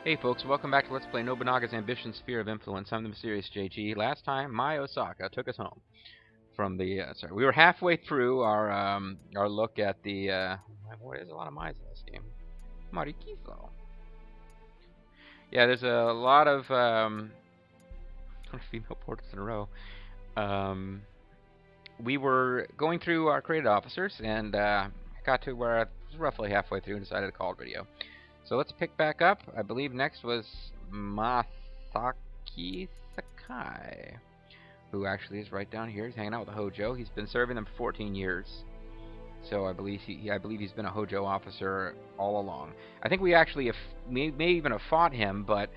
Hey folks, welcome back to Let's Play Nobunaga's Ambition Sphere of Influence. I'm the mysterious JG. Last time, Mai Osaka took us home from the, we were halfway through our look at the, boy, there's a lot of Mai's in this game. Marikiso. Yeah, there's a lot of, female portraits in a row. We were going through our created officers, and got to where I was roughly halfway through and decided to call it video. So let's pick back up. I believe next was Masaki Sakai, who actually is right down here. He's hanging out with the Hojo. He's been serving them for 14 years. So I believe he's been a Hojo officer all along. I think we actually may even have fought him, but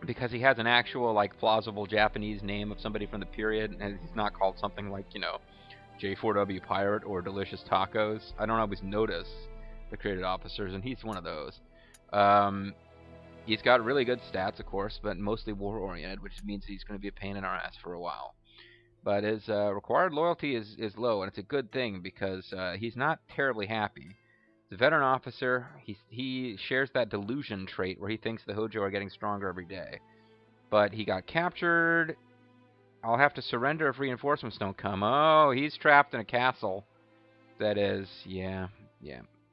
because he has an actual plausible Japanese name of somebody from the period, and he's not called something like, you know, J4W Pirate or Delicious Tacos. I don't always notice the created officers, and he's one of those. He's got really good stats, of course, but mostly war-oriented, which means he's going to be a pain in our ass for a while. But his required loyalty is low, and it's a good thing because he's not terribly happy. He's a veteran officer. He shares that delusion trait where he thinks the Hojo are getting stronger every day. But he got captured. I'll have to surrender if reinforcements don't come. Oh, he's trapped in a castle. That is, yeah.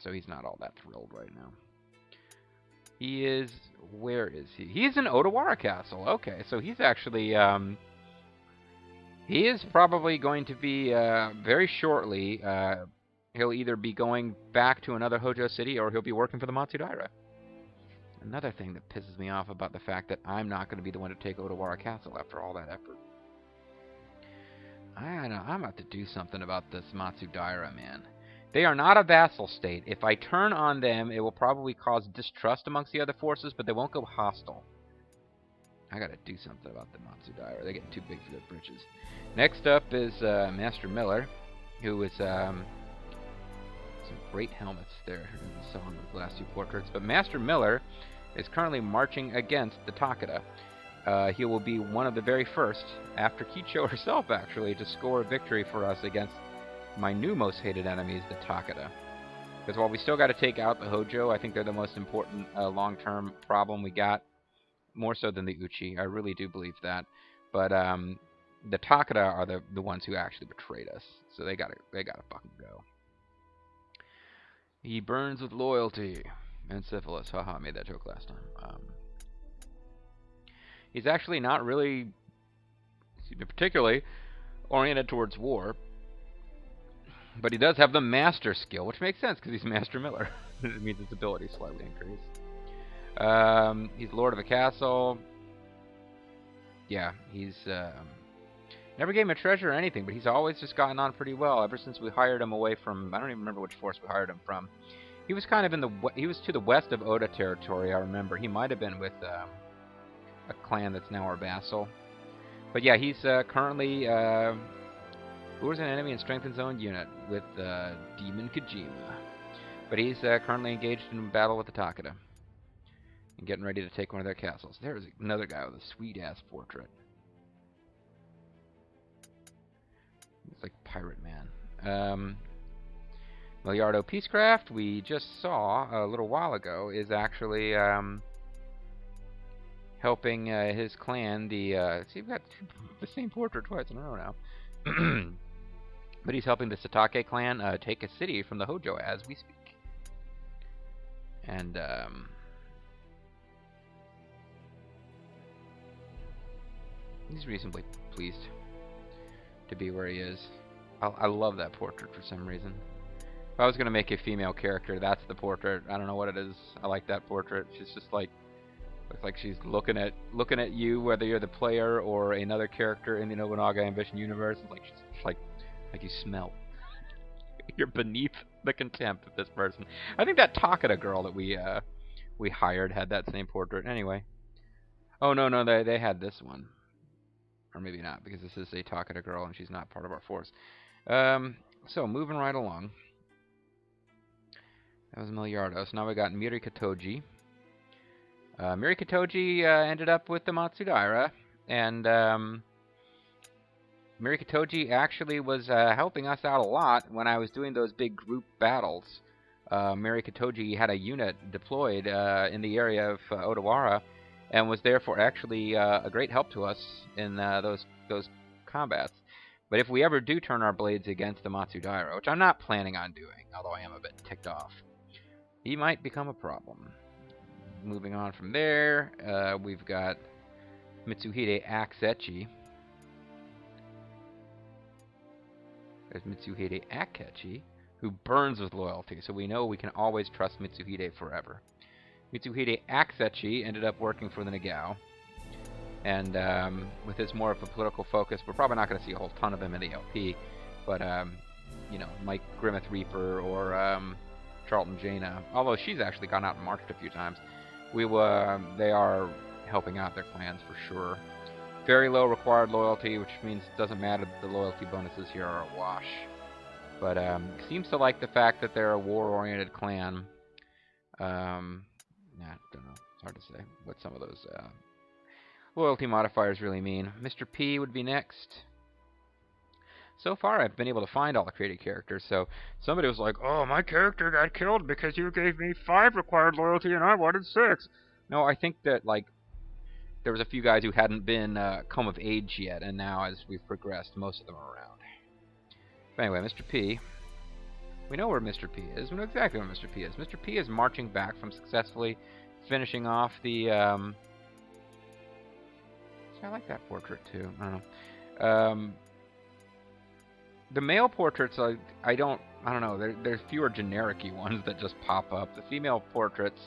So he's not all that thrilled right now. He is... Where is he? He's in Odawara Castle. Okay, so he's actually... he is probably going to be, very shortly, he'll either be going back to another Hojo city or he'll be working for the Matsudaira. Another thing that pisses me off about the fact that I'm not going to be the one to take Odawara Castle after all that effort. I know, I'm about to do something about this Matsudaira, man. They are not a vassal state. If I turn on them, it will probably cause distrust amongst the other forces, but they won't go hostile. I gotta do something about the Matsudaira. They're getting too big for their britches. Next up is Master Miller, who is some great helmets there. I saw in the last two portraits. But Master Miller is currently marching against the Takeda. He will be one of the very first, after Kicho herself actually, to score a victory for us against my new most hated enemies, the Takeda. Because while we still got to take out the Hojo, I think they're the most important long-term problem we got, more so than the Uchi. I really do believe that. But the Takeda are the ones who actually betrayed us, so they gotta fucking go. He burns with loyalty and syphilis. Haha, I made that joke last time. He's actually not really particularly oriented towards war. But he does have the Master skill, which makes sense because he's Master Miller. It means his ability slightly increased. He's Lord of a castle. Yeah, he's never gave him a treasure or anything, but he's always just gotten on pretty well ever since we hired him away from. I don't even remember which force we hired him from. He was kind of he was to the west of Oda territory. I remember he might have been with a clan that's now our vassal. But yeah, he's currently. Lures an enemy and strengthens his own unit with Demon Kojima. But he's currently engaged in battle with the Takeda. And getting ready to take one of their castles. There's another guy with a sweet-ass portrait. It's like Pirate Man. Miliardo Peacecraft, we just saw a little while ago, is actually helping his clan, see, we've got the same portrait twice in a row now. But he's helping the Satake clan take a city from the Hojo as we speak. And he's reasonably pleased to be where he is. I love that portrait for some reason. If I was going to make a female character, that's the portrait. I don't know what it is. I like that portrait. She's just looks like she's looking at you, whether you're the player or another character in the Nobunaga Ambition universe. It's like she's like you smell. You're beneath the contempt of this person. I think that Takeda girl that we hired had that same portrait. Anyway. Oh no, they had this one, or maybe not, because this is a Takeda girl and she's not part of our force. So moving right along. That was Miliardo. So now we got Mirikatoji. Mirikatoji ended up with the Matsudaira, and Mirikatoji actually was helping us out a lot when I was doing those big group battles Mary Katoji had a unit deployed in the area of Odawara, and was therefore actually a great help to us in those combats. But if we ever do turn our blades against the Matsudaira, which I'm not planning on doing, although I am a bit ticked off, he might become a problem. Moving on from there, we've got Mitsuhide Akechi. There's Mitsuhide Akechi, who burns with loyalty, so we know we can always trust Mitsuhide forever. Mitsuhide Akechi ended up working for the Nagao, and with his more of a political focus, we're probably not going to see a whole ton of him in the LP, but you know, Mike Grimmeth Reaper or Charlton Jaina, although she's actually gone out and marched a few times, they are helping out their clans for sure. Very low required loyalty, which means it doesn't matter that the loyalty bonuses here are a wash. But seems to like the fact that they're a war-oriented clan. I don't know. It's hard to say what some of those loyalty modifiers really mean. Mr. P would be next. So far, I've been able to find all the created characters, so somebody was like, "Oh, my character got killed because you gave me 5 required loyalty and I wanted 6. No, I think that, like, there was a few guys who hadn't been come of age yet, and now, as we've progressed, most of them are around. But anyway, Mr. P. We know where Mr. P is. We know exactly where Mr. P is. Mr. P is marching back from successfully finishing off the... I like that portrait, too. I don't know. The male portraits, I don't know. There's fewer generic-y ones that just pop up. The female portraits,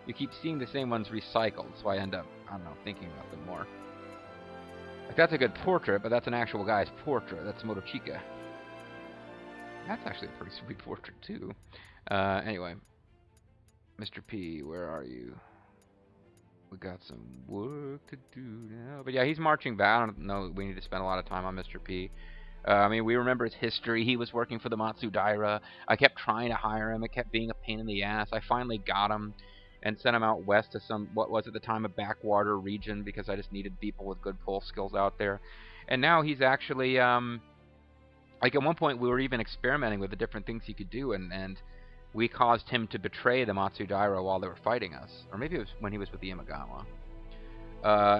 you keep seeing the same ones recycled, so I end up, I don't know, thinking about them more. Like, that's a good portrait, but that's an actual guy's portrait. That's Motochika. That's actually a pretty sweet portrait, too. Anyway. Mr. P, where are you? We got some work to do now. But yeah, he's marching back. I don't know we need to spend a lot of time on Mr. P. I mean, we remember his history. He was working for the Matsudaira. I kept trying to hire him. It kept being a pain in the ass. I finally got him and sent him out west to some, what was at the time, a backwater region, because I just needed people with good pull skills out there. And now he's actually, like, at one point we were even experimenting with the different things he could do, and we caused him to betray the Matsudaira while they were fighting us. Or maybe it was when he was with the Imagawa.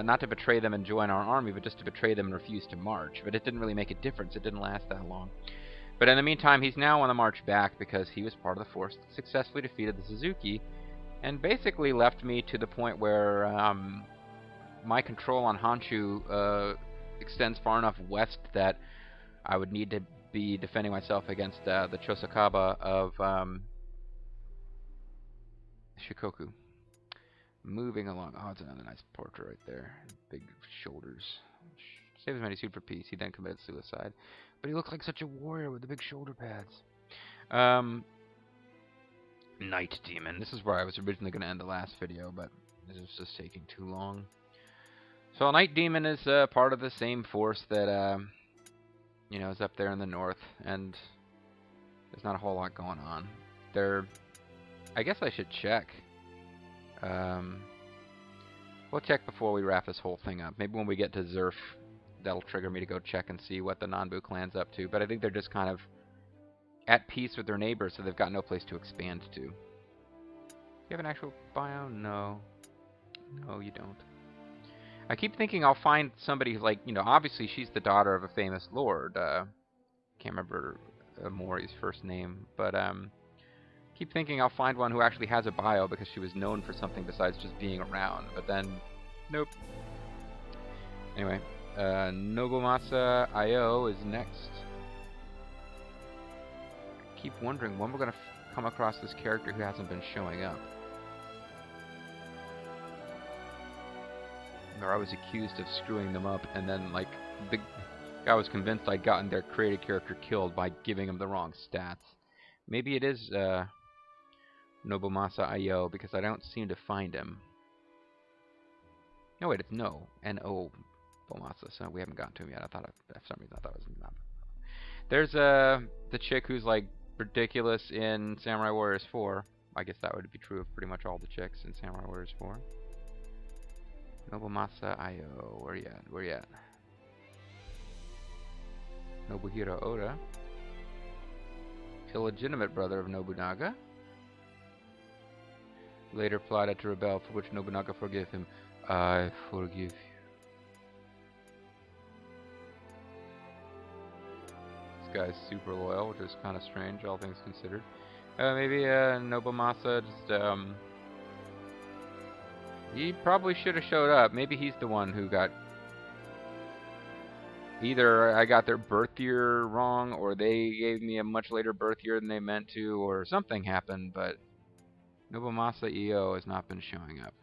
Not to betray them and join our army, but just to betray them and refuse to march. But it didn't really make a difference. It didn't last that long. But in the meantime, he's now on the march back because he was part of the force that successfully defeated the Suzuki, and basically left me to the point where my control on Honshu extends far enough west that I would need to be defending myself against the Chosakaba of Shikoku. Moving along. Oh, it's another nice portrait right there. Big shoulders. Save his money, sued for peace. He then committed suicide. But he looked like such a warrior with the big shoulder pads. Night Demon. This is where I was originally going to end the last video, but this is just taking too long. So Night Demon is part of the same force that, you know, is up there in the north, and there's not a whole lot going on. I guess I should check. We'll check before we wrap this whole thing up. Maybe when we get to Zerf, that'll trigger me to go check and see what the Nanbu clan's up to. But I think they're just kind of at peace with their neighbors, so they've got no place to expand to. Do you have an actual bio? No. No, you don't. I keep thinking I'll find somebody who's like, you know, obviously she's the daughter of a famous lord. Can't remember Mori's first name, but keep thinking I'll find one who actually has a bio because she was known for something besides just being around, but then, nope. Anyway, Nobumasa Io is next. I keep wondering when we're going to come across this character who hasn't been showing up. Or I was accused of screwing them up, and then, like, the guy was convinced I'd gotten their created character killed by giving him the wrong stats. Maybe it is, Nobumasa Io, because I don't seem to find him. No, wait, it's No. N-O Bomasa, so we haven't gotten to him yet. For some reason I thought it was not. There's, the chick who's, like, ridiculous in Samurai Warriors 4. I guess that would be true of pretty much all the chicks in Samurai Warriors 4. Nobumasa Io, where you at? Where you at? Nobuhiro Oda. Illegitimate brother of Nobunaga. Later plotted to rebel, for which Nobunaga forgave him. I forgive you. This guy's super loyal, which is kind of strange, all things considered. Maybe Nobumasa just, he probably should have showed up. Maybe he's the one who got... Either I got their birth year wrong, or they gave me a much later birth year than they meant to, or something happened, but Nobumasa EO has not been showing up.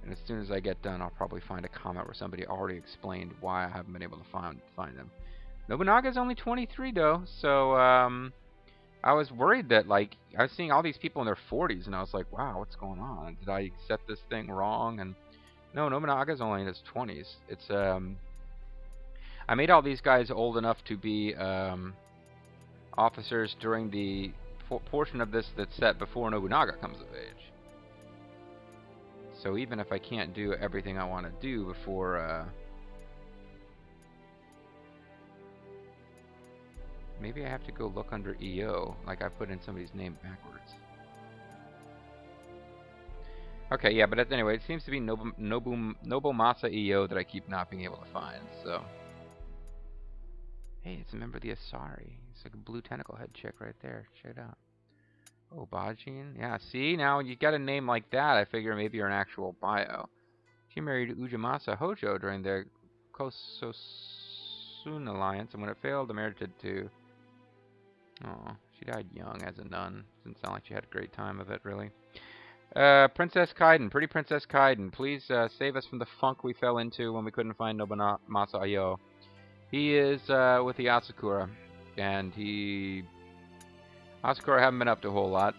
And as soon as I get done, I'll probably find a comment where somebody already explained why I haven't been able to find them. Nobunaga's only 23, though, so I was worried that, like, I was seeing all these people in their 40s, and I was like, wow, what's going on? Did I set this thing wrong? And no, Nobunaga's only in his 20s. It's, I made all these guys old enough to be officers during the portion of this that's set before Nobunaga comes of age. So even if I can't do everything I want to do before, maybe I have to go look under EO, like I put in somebody's name backwards. Okay, yeah, but anyway, it seems to be Nobumasa EO that I keep not being able to find, so... Hey, it's a member of the Asari. It's like a blue tentacle head chick right there. Check it out. Oh, Bajin? Yeah, see? Now, you got a name like that, I figure maybe you're an actual bio. She married Ujimasa Hojo during the Kososun alliance, and when it failed, the marriage did too. Oh, she died young as a nun. Doesn't sound like she had a great time of it, really. Princess Kaiden, pretty Princess Kaiden, please save us from the funk we fell into when we couldn't find Nobunamasa Ayo. He is with the Asakura, and Asakura haven't been up to a whole lot.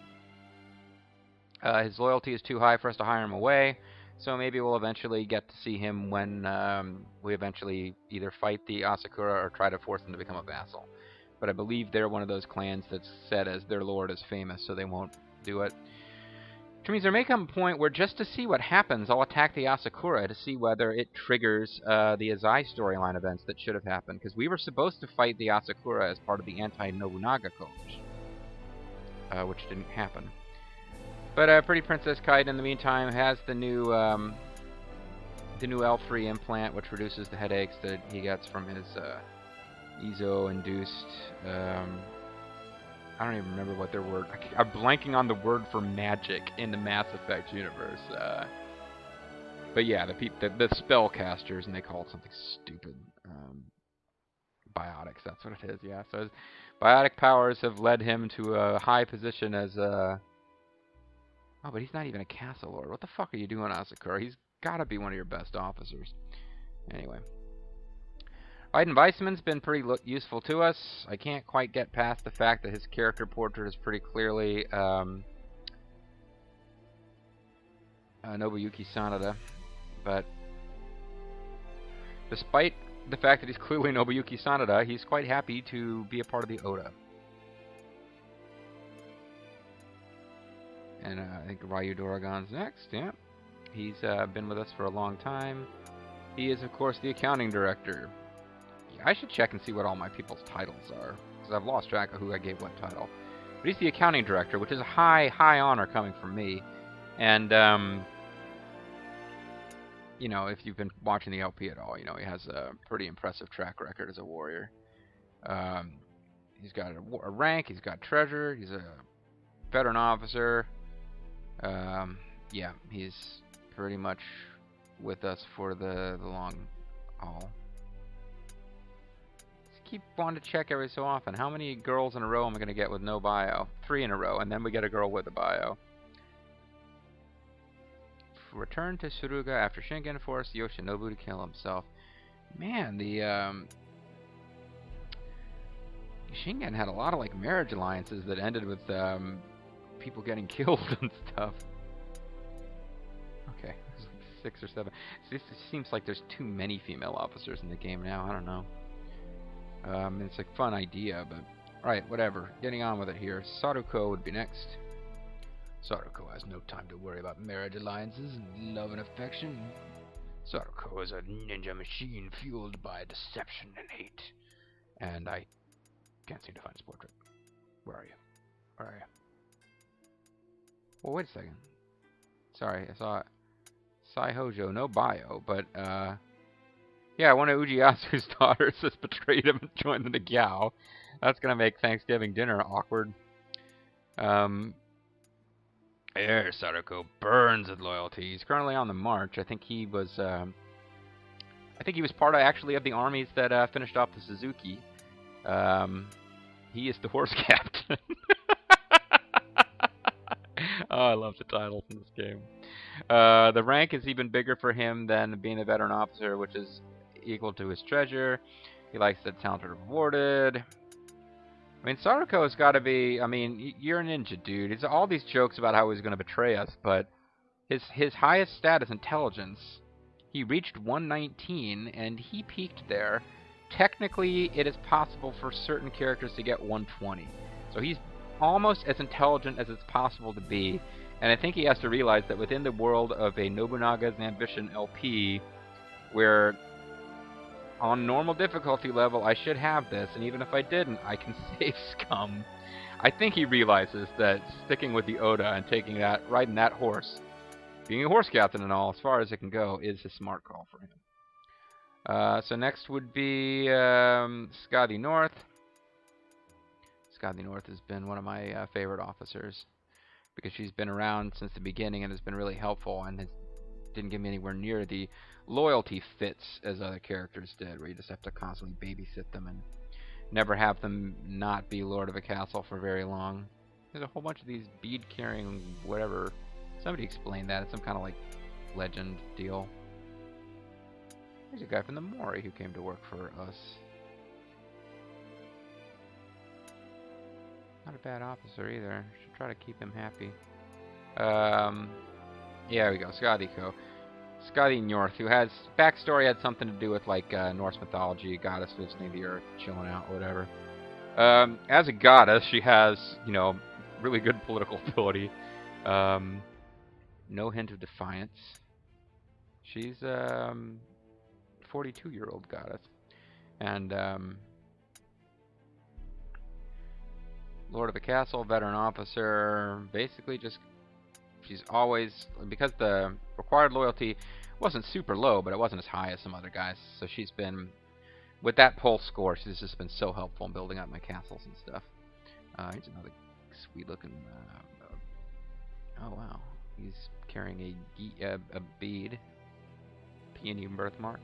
His loyalty is too high for us to hire him away, so maybe we'll eventually get to see him when we eventually either fight the Asakura or try to force them to become a vassal. But I believe they're one of those clans that's set as their lord is famous, so they won't do it. Which means there may come a point where just to see what happens, I'll attack the Asakura to see whether it triggers the Azai storyline events that should have happened. Because we were supposed to fight the Asakura as part of the anti-Nobunaga coalition, which didn't happen. But pretty Princess Kaiden, in the meantime, has the new L3 implant, which reduces the headaches that he gets from his Ezo-induced... I don't even remember what their word... I'm blanking on the word for magic in the Mass Effect universe. But yeah, the spellcasters, and they call it something stupid. Biotics, that's what it is, yeah. So his biotic powers have led him to a high position as a... Oh, but he's not even a castle lord. What the fuck are you doing, Asakura? He's gotta be one of your best officers. Anyway. Raiden Weissman's been pretty useful to us. I can't quite get past the fact that his character portrait is pretty clearly Nobuyuki Sanada. But despite the fact that he's clearly Nobuyuki Sanada, he's quite happy to be a part of the Oda. And I think Ryu Doragon's next, yeah. He's been with us for a long time. He is, of course, the accounting director. I should check and see what all my people's titles are, because I've lost track of who I gave what title. But he's the accounting director, which is a high honor coming from me. And, you know, if you've been watching the LP at all, you know, he has a pretty impressive track record as a warrior. He's got a rank, he's got treasure, he's a veteran officer. Yeah, he's pretty much with us for the long haul. Keep wanting to check every so often. How many girls in a row am I going to get with no bio? 3 in a row, and then we get a girl with a bio. Return to Suruga after Shingen forced Yoshinobu to kill himself. Man, the Shingen had a lot of like marriage alliances that ended with people getting killed and stuff. Okay, there's like 6 or 7. It seems like there's too many female officers in the game now. I don't know. It's a fun idea, but... Alright, whatever. Getting on with it here. Saruko would be next. Saruko has no time to worry about marriage alliances and love and affection. Saruko is a ninja machine fueled by deception and hate. And I can't seem to find his portrait. Where are you? Where are you? Well, wait a second. Sorry, I saw Sai Hojo, no bio, but yeah, one of Ujiyasu's daughters has betrayed him and joined the Nagyao. That's gonna make Thanksgiving dinner awkward. Sadako burns with loyalty. He's currently on the march. I think he was part of actually of the armies that finished off the Suzuki. He is the horse captain. Oh, I love the titles in this game. The rank is even bigger for him than being a veteran officer, which is equal to his treasure. He likes the talented rewarded. I mean, Saruko's got to be... I mean, you're a ninja, dude. It's all these jokes about how he's going to betray us, but his highest stat is intelligence. He reached 119, and he peaked there. Technically, it is possible for certain characters to get 120. So he's almost as intelligent as it's possible to be. And I think he has to realize that within the world of a Nobunaga's Ambition LP, where on normal difficulty level I should have this, and even if I didn't, I can save scum. I think he realizes that sticking with the Oda and taking that, riding that horse, being a horse captain and all, as far as it can go, is a smart call for him. So next would be Skadi North. Skadi North has been one of my favorite officers, because she's been around since the beginning and has been really helpful, and didn't give me anywhere near the loyalty fits as other characters did, where you just have to constantly babysit them and never have them not be lord of a castle for very long. There's a whole bunch of these bead-carrying whatever. Somebody explained that. It's some kind of like legend deal. There's a guy from the Mori who came to work for us. Not a bad officer either. Should try to keep him happy. Yeah, we go. Skadi North, who has backstory, had something to do with like Norse mythology. A goddess visiting the earth, chilling out, whatever. As a goddess, she has, you know, really good political ability. No hint of defiance. She's 42-year-old goddess, and lord of the castle, veteran officer. Basically, just she's always, because the required loyalty wasn't super low, but it wasn't as high as some other guys. So she's been, with that pulse score, she's just been so helpful in building up my castles and stuff. Here's another sweet-looking. Oh wow, he's carrying a bead, peony birthmark.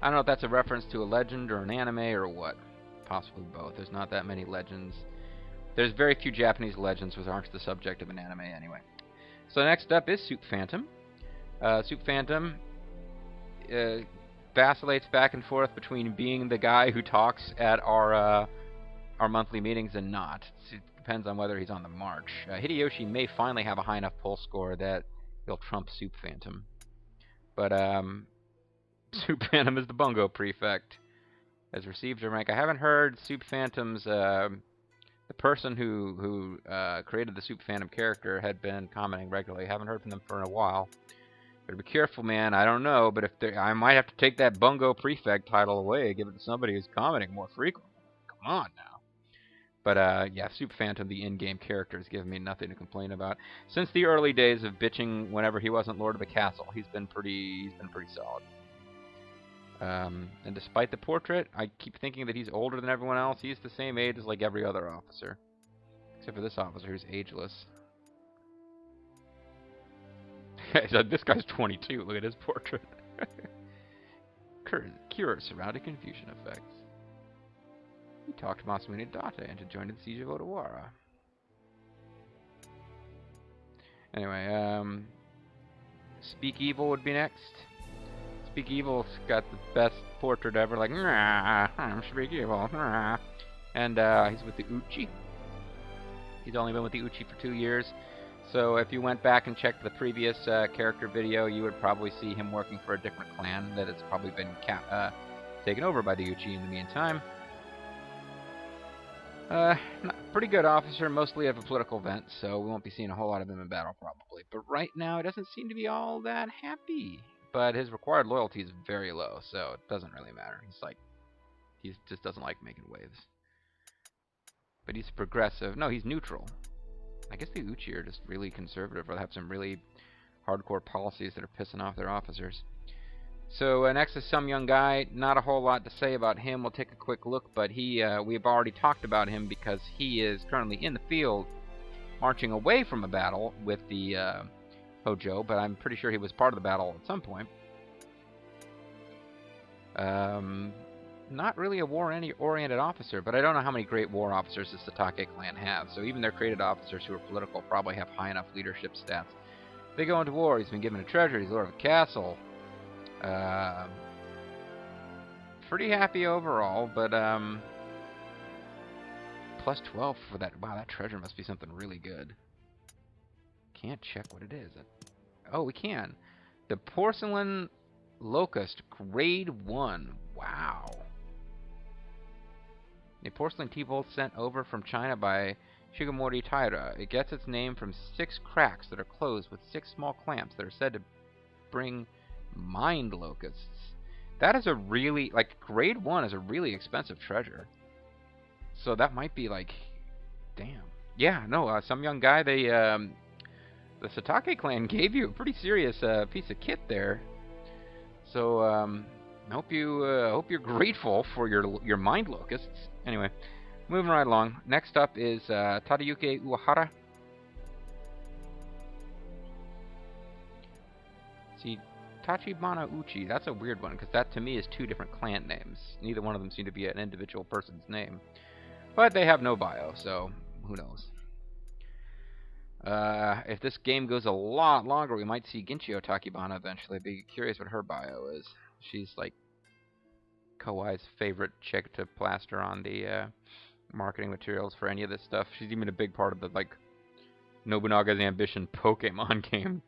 I don't know if that's a reference to a legend or an anime or what. Possibly both. There's not that many legends. There's very few Japanese legends which aren't the subject of an anime anyway. So next up is Soup Phantom. Soup Phantom vacillates back and forth between being the guy who talks at our monthly meetings and not. It depends on whether he's on the march. Hideyoshi may finally have a high enough pulse score that he'll trump Soup Phantom. But Soup Phantom is the bungo prefect. Has received a rank. I haven't heard Soup Phantom's the person who created the Soup Phantom character had been commenting regularly. Haven't heard from them for a while. Better be careful, man. I don't know, but if I might have to take that bungo prefect title away, give it to somebody who's commenting more frequently. Come on now. But yeah, Soup Phantom, the in-game character, has given me nothing to complain about since the early days of bitching whenever he wasn't Lord of the Castle. He's been pretty solid. And despite the portrait, I keep thinking that he's older than everyone else. He's the same age as like every other officer, except for this officer who's ageless. This guy's 22. Look at his portrait. Cure surrounding confusion effects. He talked Masamune Date into joining the siege of Odawara. Anyway, Speak Evil would be next. Speak Evil's got the best portrait ever, like, I'm Speak Evil, and he's with the Uchi. He's only been with the Uchi for 2 years, so if you went back and checked the previous character video, you would probably see him working for a different clan that has probably been taken over by the Uchi in the meantime. Pretty good officer, mostly of a political bent, so we won't be seeing a whole lot of him in battle probably. But right now, he doesn't seem to be all that happy. But his required loyalty is very low, so it doesn't really matter. He just doesn't like making waves. But he's progressive. No, he's neutral. I guess the Uchi are just really conservative, or have some really hardcore policies that are pissing off their officers. So next is some young guy. Not a whole lot to say about him. We'll take a quick look, but we've already talked about him because he is currently in the field, marching away from a battle with the Hojo, but I'm pretty sure he was part of the battle at some point. Not really a war-oriented officer, but I don't know how many great war officers the Satake clan have, so even their created officers who are political probably have high enough leadership stats. They go into war, he's been given a treasure, he's lord of a castle. Pretty happy overall, but plus 12 for that. Wow, that treasure must be something really good. Can't check what it is. Oh, we can. The porcelain locust, grade 1. Wow. A porcelain tea-bowl sent over from China by Shigemori Taira. It gets its name from 6 cracks that are closed with 6 small clamps that are said to bring mind locusts. That is a really, like, grade 1 is a really expensive treasure. So that might be like, damn. Yeah, no, some young guy, the Satake clan gave you a pretty serious piece of kit there. So I hope you're grateful for your mind locusts. Anyway, moving right along. Next up is Tadayuki Uehara. See, Tachibana Uchi. That's a weird one because that to me is 2 different clan names. Neither one of them seem to be an individual person's name. But they have no bio, so who knows. If this game goes a lot longer, we might see Ginchio Takibana eventually. I'd be curious what her bio is. She's like Kawai's favorite chick to plaster on the marketing materials for any of this stuff. She's even a big part of the like Nobunaga's Ambition Pokemon game.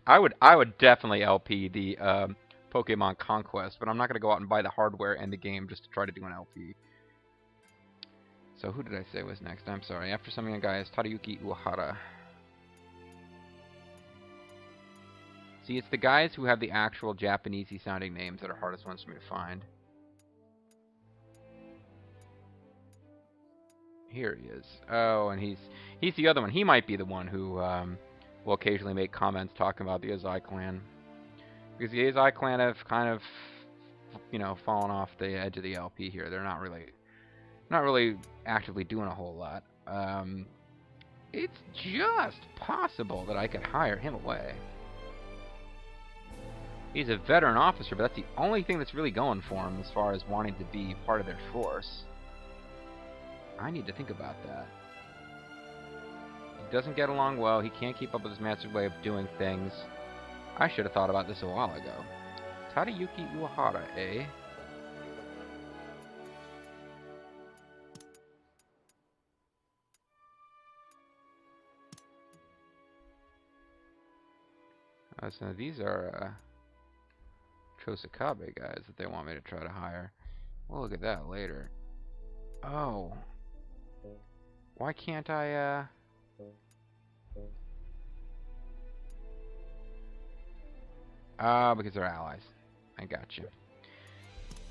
I would definitely LP the Pokemon Conquest, but I'm not going to go out and buy the hardware and the game just to try to do an LP. So who did I say was next? I'm sorry. After some young guy is Tadayuki Uehara. See, it's the guys who have the actual Japanesey sounding names that are hardest ones for me to find. Here he is. Oh, and he's the other one. He might be the one who will occasionally make comments talking about the Azai clan. Because the Azai clan have kind of, you know, fallen off the edge of the LP here. They're not really actively doing a whole lot. It's just possible that I could hire him away. He's a veteran officer, but that's the only thing that's really going for him as far as wanting to be part of their force. I need to think about that. He doesn't get along well. He can't keep up with his master's way of doing things. I should have thought about this a while ago. Tadayuki Uehara, eh? So these are Chosakabe guys that they want me to try to hire. We'll look at that later. Oh. Why can't I, because they're allies. I gotcha.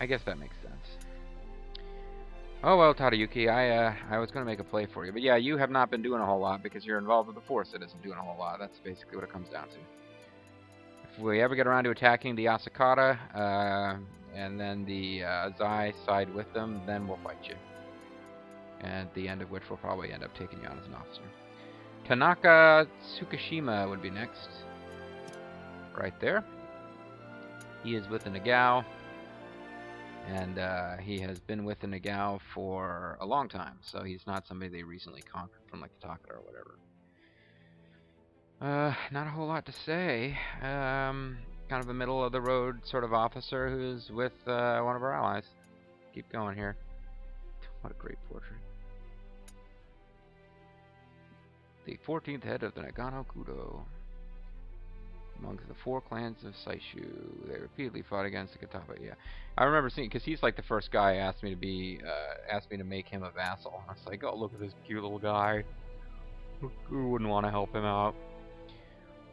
I guess that makes sense. Oh well, Tadayuki, I was going to make a play for you. But yeah, you have not been doing a whole lot because you're involved with the force that isn't doing a whole lot. That's basically what it comes down to. If we ever get around to attacking the Asakata, and then the Azai side with them, then we'll fight you. And at the end of which we'll probably end up taking you on as an officer. Tanaka Tsukishima would be next. Right there. He is with the Nagao. And he has been with the Nagao for a long time. So he's not somebody they recently conquered from like the Takata or whatever. Not a whole lot to say. Kind of a middle of the road sort of officer who's with one of our allies. Keep going here. What a great portrait. The 14th head of the Nagano Kudo. Amongst the 4 clans of Saishu, they repeatedly fought against the Kataba. Yeah, I remember seeing, because he's like the first guy asked me to make him a vassal. I was like, oh, look at this cute little guy. Who wouldn't want to help him out?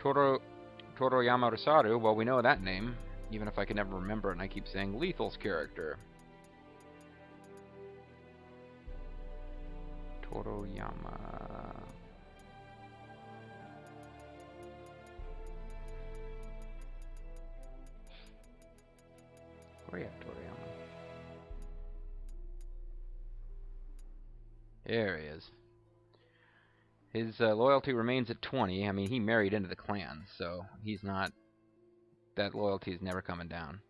Toroyama Risaru, well, we know that name, even if I can never remember it, and I keep saying Lethal's character. Toroyama. There he is. His loyalty remains at 20. I mean, he married into the clan, so he's not... That loyalty is never coming down,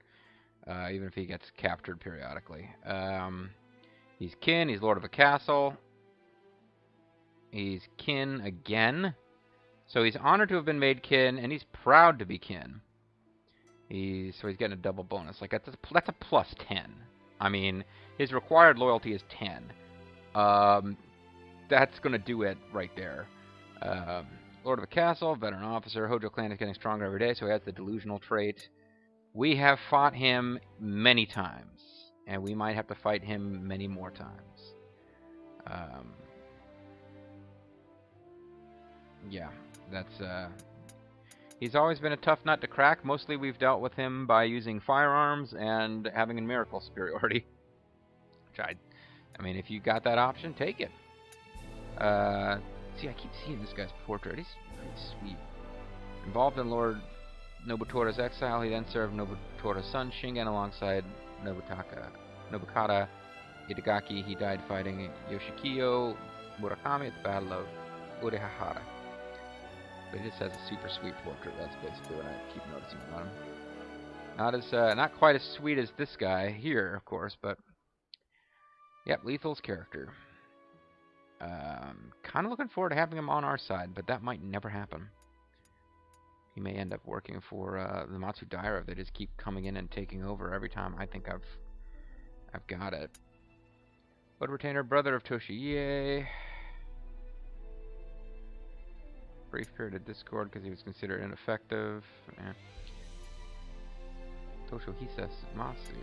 even if he gets captured periodically. He's kin. He's lord of a castle. He's kin again. So he's honored to have been made kin, and he's proud to be kin. So he's getting a double bonus. Like that's a plus 10. I mean, his required loyalty is 10. That's gonna do it right there. Lord of a castle, veteran officer. Hojo clan is getting stronger every day, so he has the delusional trait. We have fought him many times, and we might have to fight him many more times. Yeah, that's he's always been a tough nut to crack. Mostly we've dealt with him by using firearms and having a miracle superiority. Which I mean, if you got that option, take it. See, I keep seeing this guy's portrait. He's pretty sweet. Involved in Lord Nobutora's exile, he then served Nobutora's son Shingen alongside Nobukata Itagaki. He died fighting Yoshikiyo Murakami at the Battle of Urihahara. But he just has a super sweet portrait. That's basically what I keep noticing about him. Not quite as sweet as this guy here, of course, but yep, Lethal's character. Kind of looking forward to having him on our side, but that might never happen. He may end up working for the Matsudaira if they just keep coming in and taking over every time I think I've got it. But retainer, brother of Toshiie. Brief period of discord because he was considered ineffective. Yeah. Toshohisa Masu,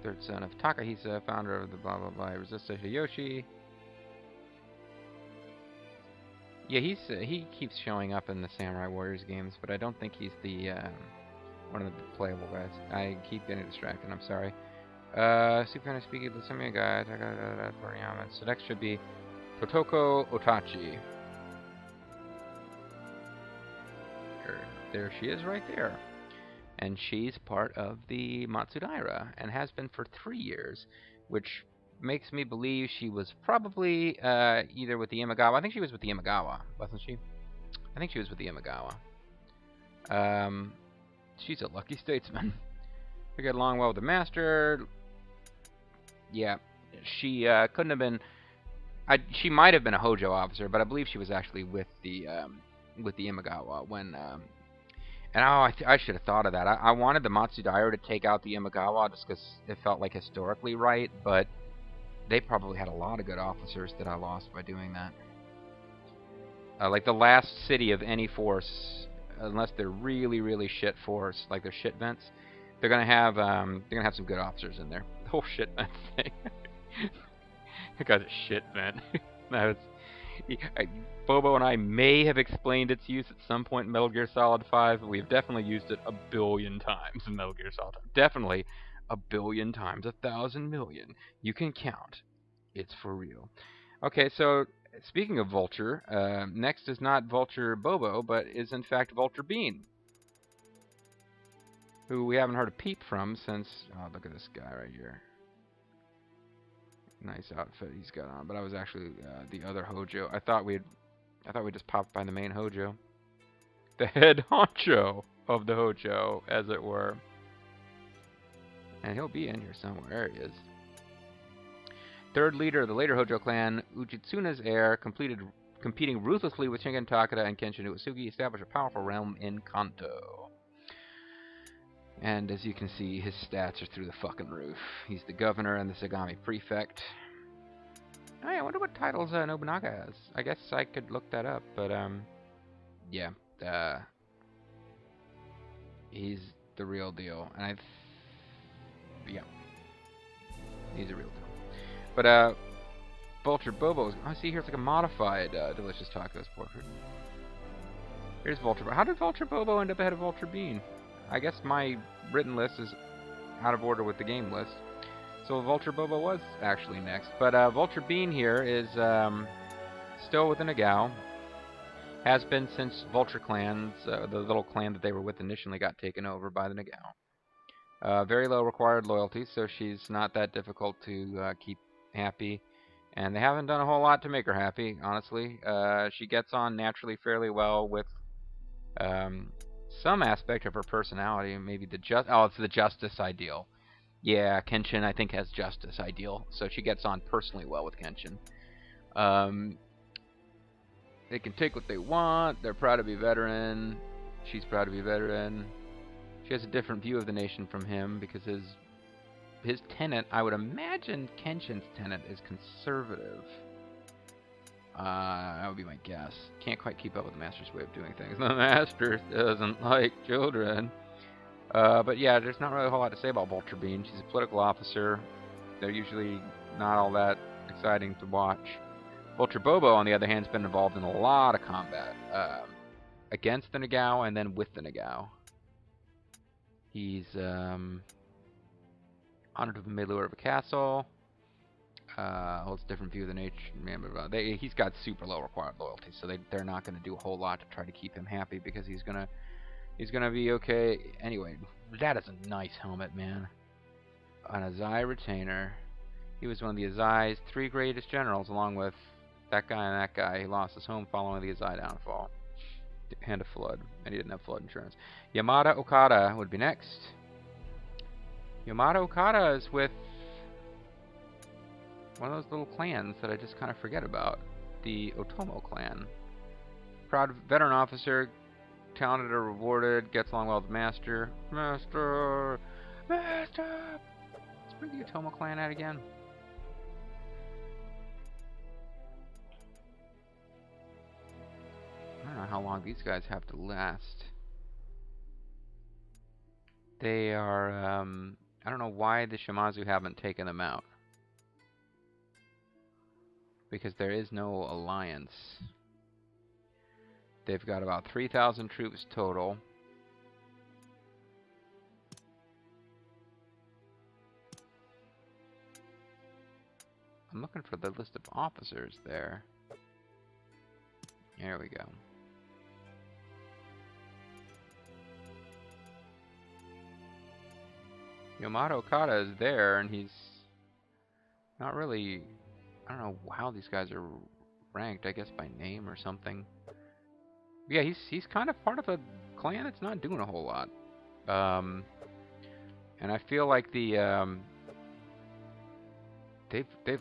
third son of Takahisa, founder of the blah blah blah. Resists Hideyoshi. Yeah, he keeps showing up in the Samurai Warriors games, but I don't think he's the one of the playable guys. I keep getting distracted. I'm sorry. Super speaking the Samurai guy. So next should be Totoko Otachi. There she is right there. And she's part of the Matsudaira and has been for 3 years, which makes me believe she was probably either with the Imagawa. I think she was with the Imagawa, wasn't she? I think she was with the Imagawa. She's a lucky statesman. We got along well with the master. Yeah, she couldn't have been... she might have been a Hojo officer, but I believe she was actually with the Imagawa when... And I should have thought of that. I wanted the Matsudaira to take out the Imagawa just because it felt like historically right, but they probably had a lot of good officers that I lost by doing that. Like the last city of any force, unless they're really, really shit force, like they're shit vents, they're gonna have some good officers in there. The whole shit vent thing. That guy's a shit vent. Bobo and I may have explained its use at some point in Metal Gear Solid 5, but we've definitely used it a billion times in Metal Gear Solid 5. Definitely a billion times, 1,000 million. You can count. It's for real. Okay, so speaking of Vulture, next is not Vulture Bobo, but is in fact Vulture Bean, who we haven't heard a peep from since... Oh, look at this guy right here. Nice outfit he's got on, but I was actually the other Hojo. I thought we just popped by the main Hojo, the head honcho of the Hojo, as it were. And he'll be in here somewhere. There he is. Third leader of the later Hojo clan, Ujitsuna's heir, competing ruthlessly with Shingen Takeda and Kenshin Uesugi, established a powerful realm in Kanto. And as you can see, his stats are through the fucking roof. He's the governor and the Sagami prefect. Oh yeah, I wonder what titles Nobunaga has. I guess I could look that up, but yeah, he's the real deal, and yeah, he's a real deal. But Vulture Bobo, I see here it's like a modified Delicious Tacos portrait. Here's Vulture Bobo. How did Vulture Bobo end up ahead of Vulture Bean? I guess my written list is out of order with the game list. So Vulture Bobo was actually next. But Vulture Bean here is still with the Nagao. Has been since Vulture clans, the little clan that they were with initially, got taken over by the Nagao. Very low required loyalty, so she's not that difficult to keep happy. And they haven't done a whole lot to make her happy, honestly. She gets on naturally fairly well with some aspect of her personality. Maybe it's the justice ideal. Yeah, Kenshin, I think, has justice ideal. So she gets on personally well with Kenshin. They can take what they want. They're proud to be veteran. She's proud to be veteran. She has a different view of the nation from him because his tenet, I would imagine Kenshin's tenet is conservative. That would be my guess. Can't quite keep up with the Master's way of doing things. The Master doesn't like children. But yeah, there's not really a whole lot to say about Vulture Bean. She's a political officer. They're usually not all that exciting to watch. Vulture Bobo, on the other hand, has been involved in a lot of combat. Against the Nagao and then with the Nagao. He's honored to be made lord of a castle. Holds a different view of the nature. He's got super low required loyalty, so they're not going to do a whole lot to try to keep him happy because he's gonna be okay. Anyway, that is a nice helmet, man. An Azai retainer. He was one of the Azai's 3 greatest generals, along with that guy and that guy. He lost his home following the Azai downfall. And a flood, and he didn't have flood insurance. Yamada Okada would be next. Yamada Okada is with one of those little clans that I just kind of forget about. The Otomo clan. Proud veteran officer, talented or rewarded, gets along well with the Master. Master! Master! Let's bring the Otomo clan out again. I don't know how long these guys have to last. They are, I don't know why the Shimazu haven't taken them out. Because there is no alliance. They've got about 3,000 troops total. I'm looking for the list of officers there. There we go. Yamada Okada is there, and he's not really... I don't know how these guys are ranked. I guess by name or something. But yeah, he's kind of part of a clan that's not doing a whole lot. And I feel like they've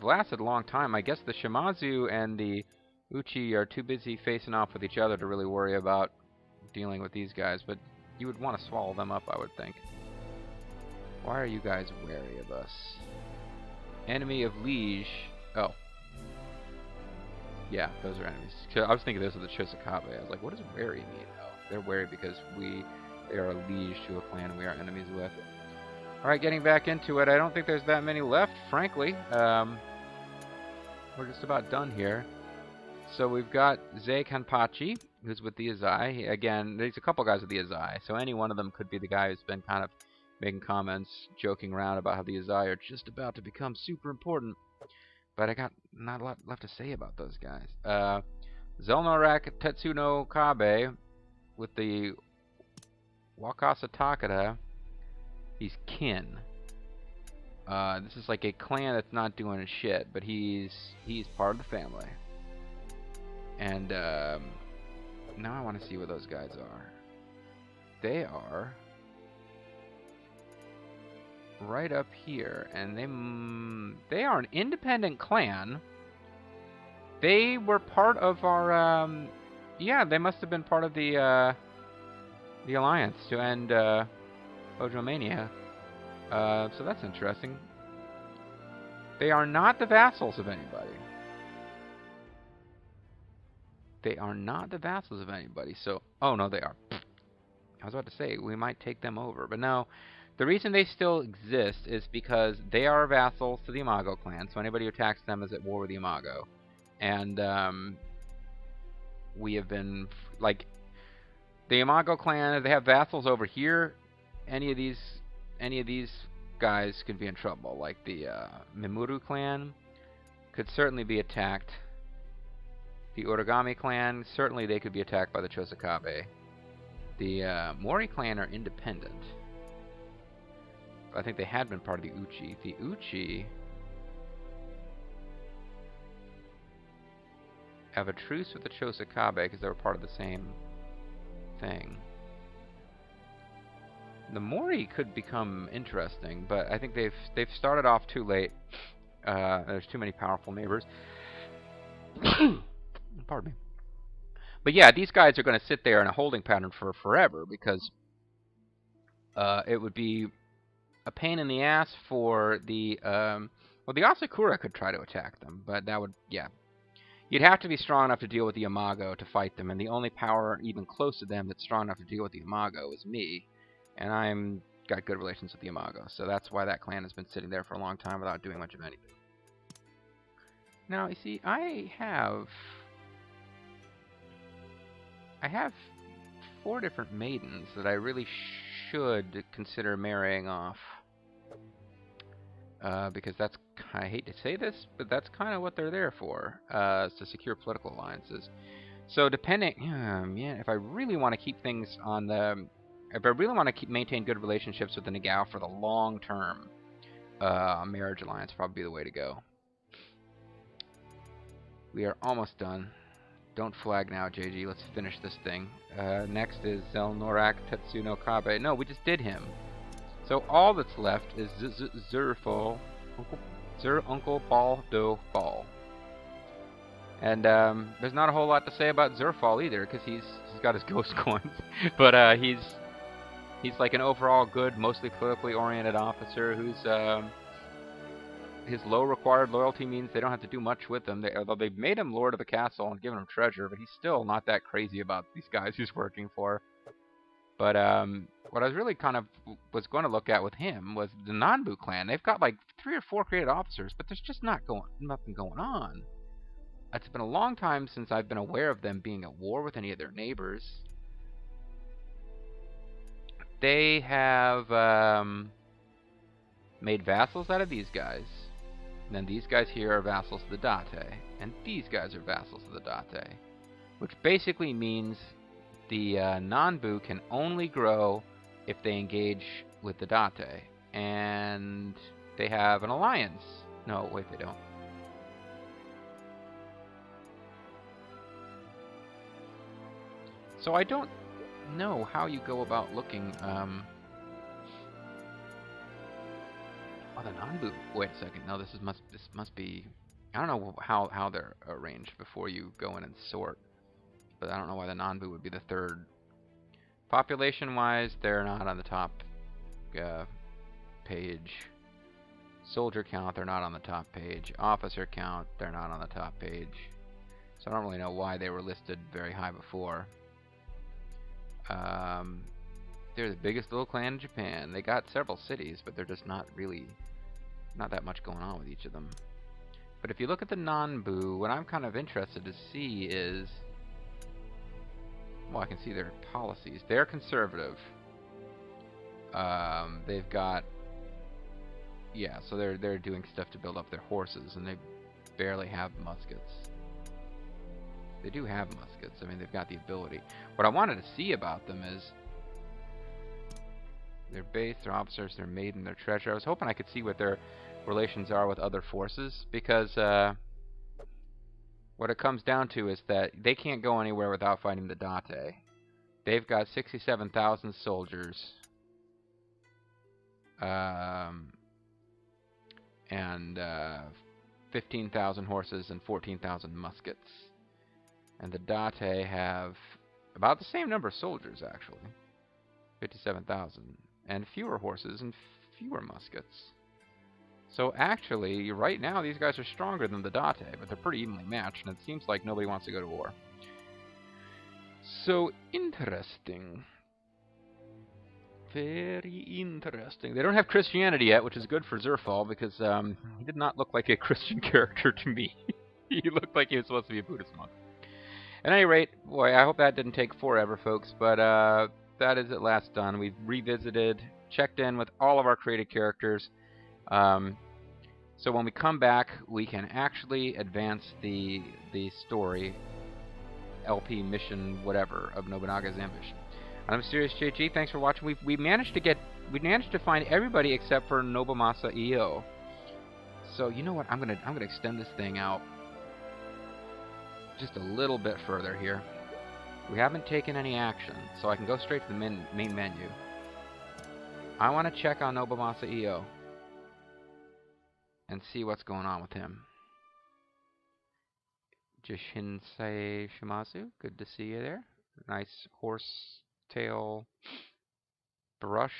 lasted a long time. I guess the Shimazu and the Uchi are too busy facing off with each other to really worry about dealing with these guys. But you would want to swallow them up, I would think. Why are you guys wary of us? Enemy of Liege. Oh. Yeah, those are enemies. I was thinking those are the Chisakabe. I was like, what does wary mean? Oh, they're wary because they are a liege to a clan we are enemies with. Alright, getting back into it. I don't think there's that many left, frankly. We're just about done here. So we've got Zei Kanpachi, who's with the Azai. Again, there's a couple guys with the Azai, so any one of them could be the guy who's been kind of making comments, joking around about how the Azai are just about to become super important. But I got not a lot left to say about those guys. Zelnorak Tetsuno Kabe with the Wakasa Takada. He's kin. This is like a clan that's not doing a shit, but he's part of the family. And now I want to see where those guys are. They are right up here, and they are an independent clan. They were part of our yeah, they must have been part of the alliance to end Hojo Mania. So that's interesting. They are not the vassals of anybody. They are not the vassals of anybody. So, oh no, they are. I was about to say we might take them over, but no. The reason they still exist is because they are vassals to the Imago clan, so anybody who attacks them is at war with the Imago. And we have been, like, the Imago clan, they have vassals over here. Any of these guys could be in trouble. Like the Mimuru clan could certainly be attacked. The Origami clan, certainly they could be attacked by the Chosakabe. The Mori clan are independent. I think they had been part of the Uchi. The Uchi have a truce with the Chosakabe because they were part of the same thing. The Mori could become interesting, but I think they've started off too late. There's too many powerful neighbors. Pardon me. But yeah, these guys are going to sit there in a holding pattern for forever because it would be a pain in the ass for the well, the Asakura could try to attack them, but that would, yeah. You'd have to be strong enough to deal with the Imago to fight them, and the only power even close to them that's strong enough to deal with the Imago is me. And I'm got good relations with the Imago, so that's why that clan has been sitting there for a long time without doing much of anything. Now, you see, I have 4 different maidens that I really should consider marrying off. Because that's, I hate to say this, but that's kind of what they're there for, is to secure political alliances. So depending, yeah, if I really want to keep things on the, if I really want to maintain good relationships with the Nagao for the long term, marriage alliance probably be the way to go. We are almost done. Don't flag now, JG. Let's finish this thing. Next is Zelnorak Tetsuno Kabe. No, we just did him. So all that's left is Zerfal, Uncle Ball Do Ball. And there's not a whole lot to say about Zerfal either, because he's got his ghost coins. But he's like an overall good, mostly politically oriented officer who's his low required loyalty means they don't have to do much with him. Although they've made him lord of the castle and given him treasure, but he's still not that crazy about these guys he's working for. But what I was really kind of was going to look at with him was the Nanbu clan. They've got like 3 or 4 created officers, but there's just nothing going on. It's been a long time since I've been aware of them being at war with any of their neighbors. They have made vassals out of these guys. And then these guys here are vassals of the Date. And these guys are vassals of the Date. Which basically means the Nanbu can only grow if they engage with the Date. And they have an alliance. No, wait, they don't. So I don't know how you go about looking. Oh, the Nanbu. Wait a second. No, this must be. I don't know how they're arranged before you go in and sort. But I don't know why the Nanbu would be the 3rd. Population-wise, they're not on the top page. Soldier count, they're not on the top page. Officer count, they're not on the top page. So I don't really know why they were listed very high before. They're the biggest little clan in Japan. They got several cities, but they're just not that much going on with each of them. But if you look at the Nanbu, what I'm kind of interested to see is, well, I can see their policies. They're conservative. They've got, yeah, so they're doing stuff to build up their horses, and they barely have muskets. They do have muskets. I mean, they've got the ability. What I wanted to see about them is their base, their officers, their maiden, their treasure. I was hoping I could see what their relations are with other forces, because what it comes down to is that they can't go anywhere without fighting the Date. They've got 67,000 soldiers. And 15,000 horses and 14,000 muskets. And the Date have about the same number of soldiers, actually. 57,000. And fewer horses and fewer muskets. So actually, right now, these guys are stronger than the Date, but they're pretty evenly matched, and it seems like nobody wants to go to war. So, interesting. Very interesting. They don't have Christianity yet, which is good for Zerfal, because he did not look like a Christian character to me. He looked like he was supposed to be a Buddhist monk. At any rate, boy, I hope that didn't take forever, folks, but that is at last done. We've revisited, checked in with all of our created characters. So when we come back, we can actually advance the story, LP mission, whatever, of Nobunaga's ambition. I'm Mysterious JG. Thanks for watching. We managed to find everybody except for Nobumasa Io. So you know what? I'm gonna extend this thing out just a little bit further here. We haven't taken any action, so I can go straight to the main menu. I want to check on Nobunaga EO and see what's going on with him. Jishinsei Shimazu, good to see you there. Nice horse tail brush,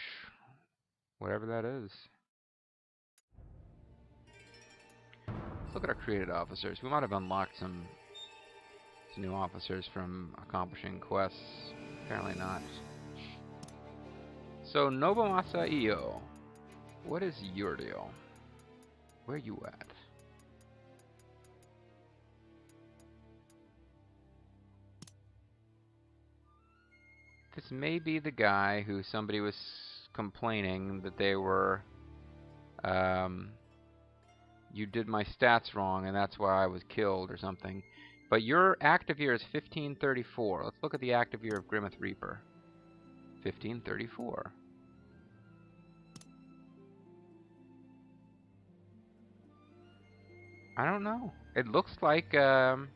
whatever that is. Let's look at our created officers. We might have unlocked some new officers from accomplishing quests. Apparently not. So, Nobunaga EO, what is your deal? Where you at? This may be the guy who somebody was complaining that they were, you did my stats wrong and that's why I was killed or something. But your active year is 1534. Let's look at the active year of Grimmeth Reaper. 1534. I don't know. It looks like, oh,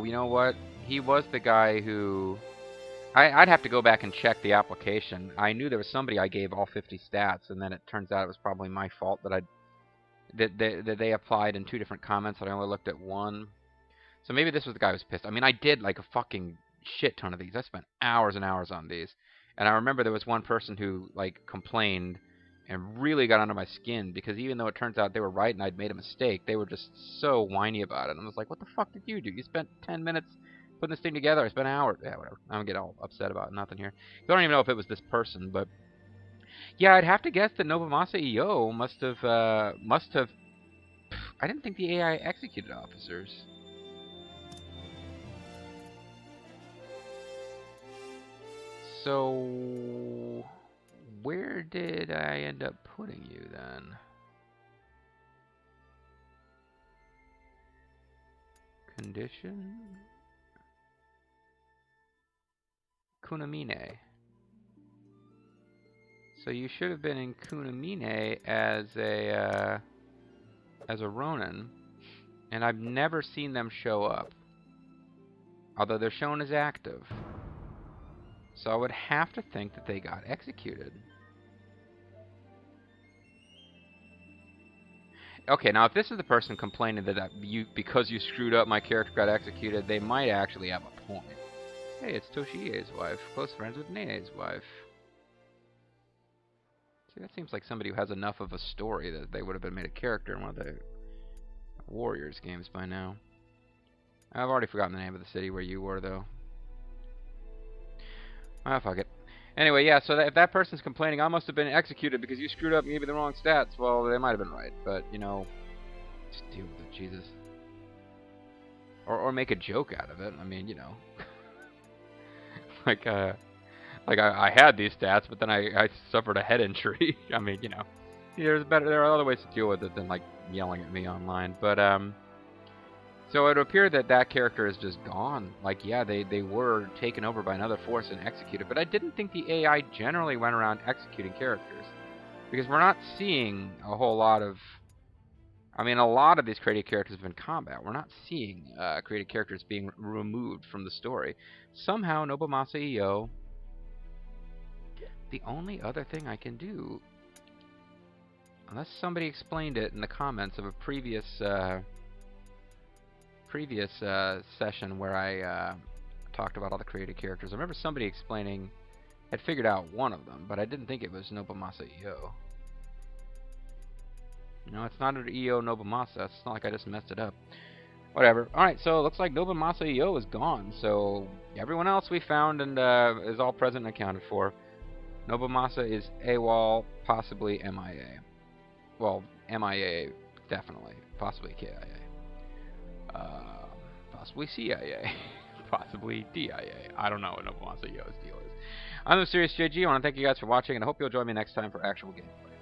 you know what? He was the guy who... I'd have to go back and check the application. I knew there was somebody I gave all 50 stats, and then it turns out it was probably my fault that that they applied in 2 different comments, and I only looked at one. So maybe this was the guy who was pissed. I mean, I did like a fucking shit ton of these. I spent hours and hours on these. And I remember there was one person who like complained and really got under my skin, because even though it turns out they were right and I'd made a mistake, they were just so whiny about it. And I was like, what the fuck did you do? You spent 10 minutes putting this thing together. I spent hours. Yeah, whatever. I don't get all upset about nothing here. I don't even know if it was this person, but yeah, I'd have to guess that Nobunaga EO must have. I didn't think the AI executed officers. So where did I end up putting you then? Condition? Kunamine. So you should have been in Kunamine as a Ronin, and I've never seen them show up. Although they're shown as active. So I would have to think that they got executed. Okay, now if this is the person complaining that because you screwed up my character got executed, they might actually have a point. Hey, it's Toshie's wife, close friends with Nene's wife. See, that seems like somebody who has enough of a story that they would have been made a character in one of the Warriors games by now. I've already forgotten the name of the city where you were, though. Ah, fuck it. Anyway, yeah, so if that person's complaining, I must have been executed because you screwed up and gave me the wrong stats, well, they might have been right. But, you know, just deal with it, Jesus. Or make a joke out of it. I mean, you know. like I had these stats, but then I suffered a head injury. I mean, you know. There are other ways to deal with it than, like, yelling at me online. But, so it would appear that that character is just gone. Like, yeah, they were taken over by another force and executed. But I didn't think the AI generally went around executing characters. Because we're not seeing a whole lot of... I mean, a lot of these created characters have been combat. We're not seeing created characters being removed from the story. Somehow, Nobunaga EO... The only other thing I can do... Unless somebody explained it in the comments of a previous session where I talked about all the created characters. I remember somebody explaining, had figured out one of them, but I didn't think it was Nobunaga EO. No, it's not an EO Nobunaga. It's not like I just messed it up. Whatever. Alright, so it looks like Nobunaga EO is gone. So everyone else we found and is all present and accounted for. Nobunaga is AWOL, possibly MIA. Well, MIA, definitely. Possibly KIA. Possibly CIA. Possibly DIA. I don't know what Nobunaga EO's deal is. I'm the Serious JG. I want to thank you guys for watching, and I hope you'll join me next time for actual gameplay.